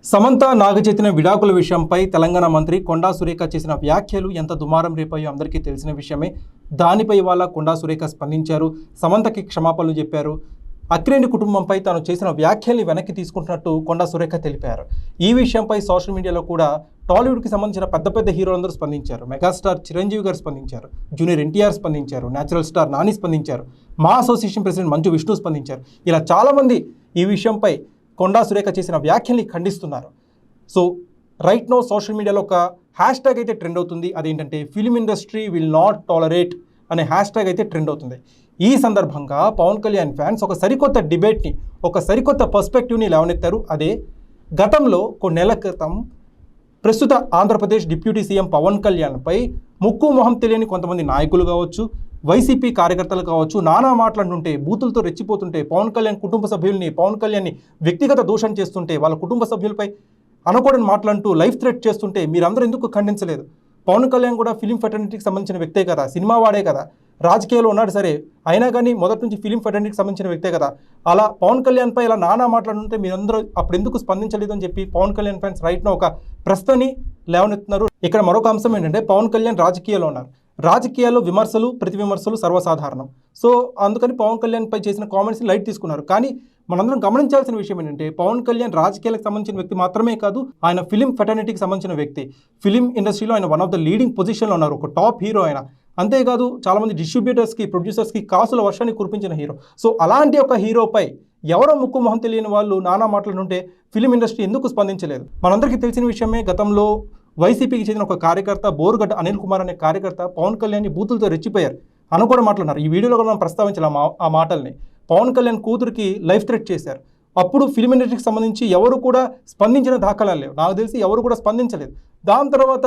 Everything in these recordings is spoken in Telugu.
సమంత నాగచైతన్య విడాకుల విషయంపై తెలంగాణ మంత్రి కొండా సురేఖ చేసిన వ్యాఖ్యలు ఎంత దుమారం రేపాయో అందరికీ తెలిసిన విషయమే. దానిపై ఇవాళ కొండా సురేఖ స్పందించారు. సమంతకి క్షమాపణలు చెప్పారు. అక్కినేని కుటుంబంపై తాను చేసిన వ్యాఖ్యల్ని వెనక్కి తీసుకుంటున్నట్టు కొండా సురేఖ తెలిపారు. ఈ విషయంపై సోషల్ మీడియాలో కూడా టాలీవుడ్కి సంబంధించిన పెద్ద పెద్ద హీరోలందరూ స్పందించారు. మెగాస్టార్ చిరంజీవి గారు స్పందించారు, జూనియర్ ఎన్టీఆర్ స్పందించారు, న్యాచురల్ స్టార్ నాని స్పందించారు, మా అసోసియేషన్ ప్రెసిడెంట్ మంచు విష్ణు స్పందించారు. ఇలా చాలామంది ఈ విషయంపై కొండా సురేఖ చేసిన వ్యాఖ్యల్ని ఖండిస్తున్నారు. సో రైట్ నో సోషల్ మీడియాలో ఒక హ్యాష్ ట్యాగ్ అయితే ట్రెండ్ అవుతుంది. అదేంటంటే film industry will not tolerate అనే హ్యాష్ ట్యాగ్ అయితే ట్రెండ్ అవుతుంది. ఈ సందర్భంగా పవన్ కళ్యాణ్ ఫ్యాన్స్ ఒక సరికొత్త డిబేట్ని, ఒక సరికొత్త పర్స్పెక్టివ్ని లేవనెత్తారు. అదే గతంలో కొన్ని నెలల క్రితం ప్రస్తుత ఆంధ్రప్రదేశ్ డిప్యూటీ సీఎం పవన్ కళ్యాణ్పై ముక్కు మొహం తెలియని కొంతమంది నాయకులు కావచ్చు, వైసీపీ కార్యకర్తలు కావచ్చు, నానా మాట్లాడుతుంటే, బూతులతో రెచ్చిపోతుంటే, పవన్ కళ్యాణ్ కుటుంబ సభ్యుల్ని, పవన్ కళ్యాణ్ని వ్యక్తిగత దూషణ చేస్తుంటే, వాళ్ళ కుటుంబ సభ్యులపై అనకూడని మాట్లాడుతూ లైఫ్ థ్రెట్ చేస్తుంటే మీరందరూ ఎందుకు ఖండించలేదు? పవన్ కళ్యాణ్ కూడా ఫిలిం ఫెటర్నిటీకి సంబంధించిన వ్యక్తే కదా, సినిమా వాడే కదా, రాజకీయాల్లో ఉన్నాడు సరే, అయినా కానీ మొదటి నుంచి ఫిలిం ఫెటర్నిటీకి సంబంధించిన వ్యక్తే కదా. అలా పవన్ కళ్యాణ్పై ఇలా నానా మాట్లాడుతుంటే మీరందరూ అప్పుడు ఎందుకు స్పందించలేదు అని చెప్పి పవన్ కళ్యాణ్ ఫ్యాన్స్ రైట్ను ఒక ప్రశ్నని లేవనెత్తున్నారు. ఇక్కడ మరొక అంశం ఏంటంటే పవన్ కళ్యాణ్ రాజకీయాల్లో ఉన్నారు. రాజకీయాల్లో విమర్శలు, ప్రతి విమర్శలు సర్వసాధారణం. సో అందుకని పవన్ కళ్యాణ్పై చేసిన కామెంట్స్ని లైట్ తీసుకున్నారు. కానీ మనందరం గమనించాల్సిన విషయం ఏంటంటే పవన్ కళ్యాణ్ రాజకీయాలకు సంబంధించిన వ్యక్తి మాత్రమే కాదు, ఆయన ఫిలిం ఫెటర్నిటీకి సంబంధించిన వ్యక్తి. ఫిలిం ఇండస్ట్రీలో ఆయన వన్ ఆఫ్ ద లీడింగ్ పొజిషన్లో ఉన్నారు, ఒక టాప్ హీరో ఆయన. అంతేకాదు చాలామంది డిస్ట్రిబ్యూటర్స్కి, ప్రొడ్యూసర్స్కి కాసుల వర్షాన్ని కురిపించిన హీరో. సో అలాంటి ఒక హీరోపై ఎవరో ముక్కు మొహం తెలియని వాళ్ళు నానా మాట్లాడుతుంటే ఫిలిం ఇండస్ట్రీ ఎందుకు స్పందించలేదు? మనందరికీ తెలిసిన విషయమే. గతంలో వైసీపీకి చెందిన ఒక కార్యకర్త, బోరుగడ్డ అనిల్ కుమార్ అనే కార్యకర్త పవన్ కళ్యాణ్ని బూతులతో రెచ్చిపోయారు అని కూడా మాట్లాడినారు. ఈ వీడియోలో కూడా మనం ప్రస్తావించాలి ఆ మాటల్ని. పవన్ కళ్యాణ్ కూతురికి లైఫ్ థ్రెట్ చేశారు. అప్పుడు ఫిలిం ఇండస్ట్రీకి సంబంధించి ఎవరు కూడా స్పందించిన దాఖలాలు లేవు. నాకు తెలిసి ఎవరు కూడా స్పందించలేదు. దాని తర్వాత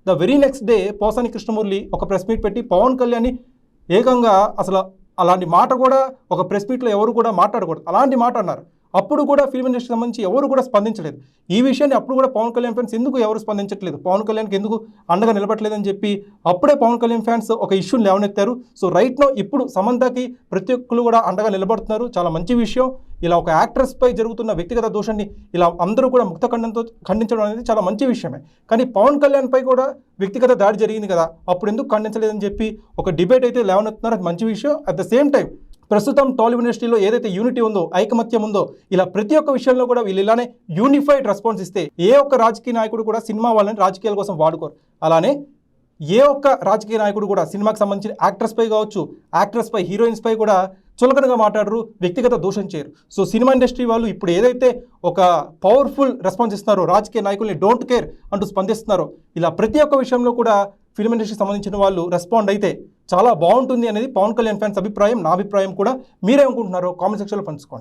the very next day Posani Krishnamurali ఒక ప్రెస్ మీట్ పెట్టి పవన్ కళ్యాణ్ని ఏకంగా అసలు అలాంటి మాట కూడా ఒక ప్రెస్ మీట్లో ఎవరు కూడా మాట్లాడకూడదు అలాంటి మాట అన్నారు. అప్పుడు కూడా ఫిల్మ్ ఇండస్ట్రీకి సంబంధించి ఎవరు కూడా స్పందించలేదు. ఈ విషయాన్ని అప్పుడు కూడా పవన్ కళ్యాణ్ ఫ్యాన్స్ ఎందుకు ఎవరు స్పందించట్లేదు, పవన్ కళ్యాణ్కి ఎందుకు అండగా నిలబట్టలేదని చెప్పి అప్పుడే పవన్ కళ్యాణ్ ఫ్యాన్స్ ఒక ఇష్యూని లేవనెత్తారు. సో రైట్ నో ఇప్పుడు సమంతకి ప్రతి ఒక్కరు కూడా అండగా నిలబడుతున్నారు. చాలా మంచి విషయం. ఇలా ఒక యాక్ట్రెస్పై జరుగుతున్న వ్యక్తిగత దోషాన్ని ఇలా అందరూ కూడా ముక్త ఖండించడం అనేది చాలా మంచి విషయమే. కానీ పవన్ కళ్యాణ్పై కూడా వ్యక్తిగత దాడి జరిగింది కదా, అప్పుడు ఎందుకు ఖండించలేదని చెప్పి ఒక డిబేట్ అయితే లేవనెత్తున్నారు. అది మంచి విషయం. అట్ ద సేమ్ టైం ప్రస్తుతం టాలీవుడ్ ఇండస్ట్రీలో ఏదైతే యూనిటీ ఉందో, ఐకమత్యం ఉందో, ఇలా ప్రతి ఒక్క విషయంలో కూడా వీళ్ళు ఇలానే యూనిఫైడ్ రెస్పాన్స్ ఇస్తే ఏ ఒక్క రాజకీయ నాయకుడు కూడా సినిమా వాళ్ళని రాజకీయాల కోసం వాడుకోరు. అలానే ఏ ఒక్క రాజకీయ నాయకుడు కూడా సినిమాకి సంబంధించిన యాక్టర్స్పై కావచ్చు, యాక్ట్రెస్పై, హీరోయిన్స్పై కూడా చులకనగా మాట్లాడరు, వ్యక్తిగత దూషణ చేయరు. సో సినిమా ఇండస్ట్రీ వాళ్ళు ఇప్పుడు ఏదైతే ఒక పవర్ఫుల్ రెస్పాన్స్ ఇస్తున్నారో, రాజకీయ నాయకుల్ని డోంట్ కేర్ అంటూ స్పందిస్తున్నారో, ఇలా ప్రతి ఒక్క విషయంలో కూడా ఫిల్మ్ ఇండస్ట్రీకి సంబంధించిన వాళ్ళు రెస్పాండ్ అయితే చాలా బాగుంటుంది అనేది పవన్ కళ్యాణ్ ఫ్యాన్స్ అభిప్రాయం. నా అభిప్రాయం కూడా. మీరేమనుకుంటున్నారో కామెంట్ సెక్షన్లో పంచుకోండి.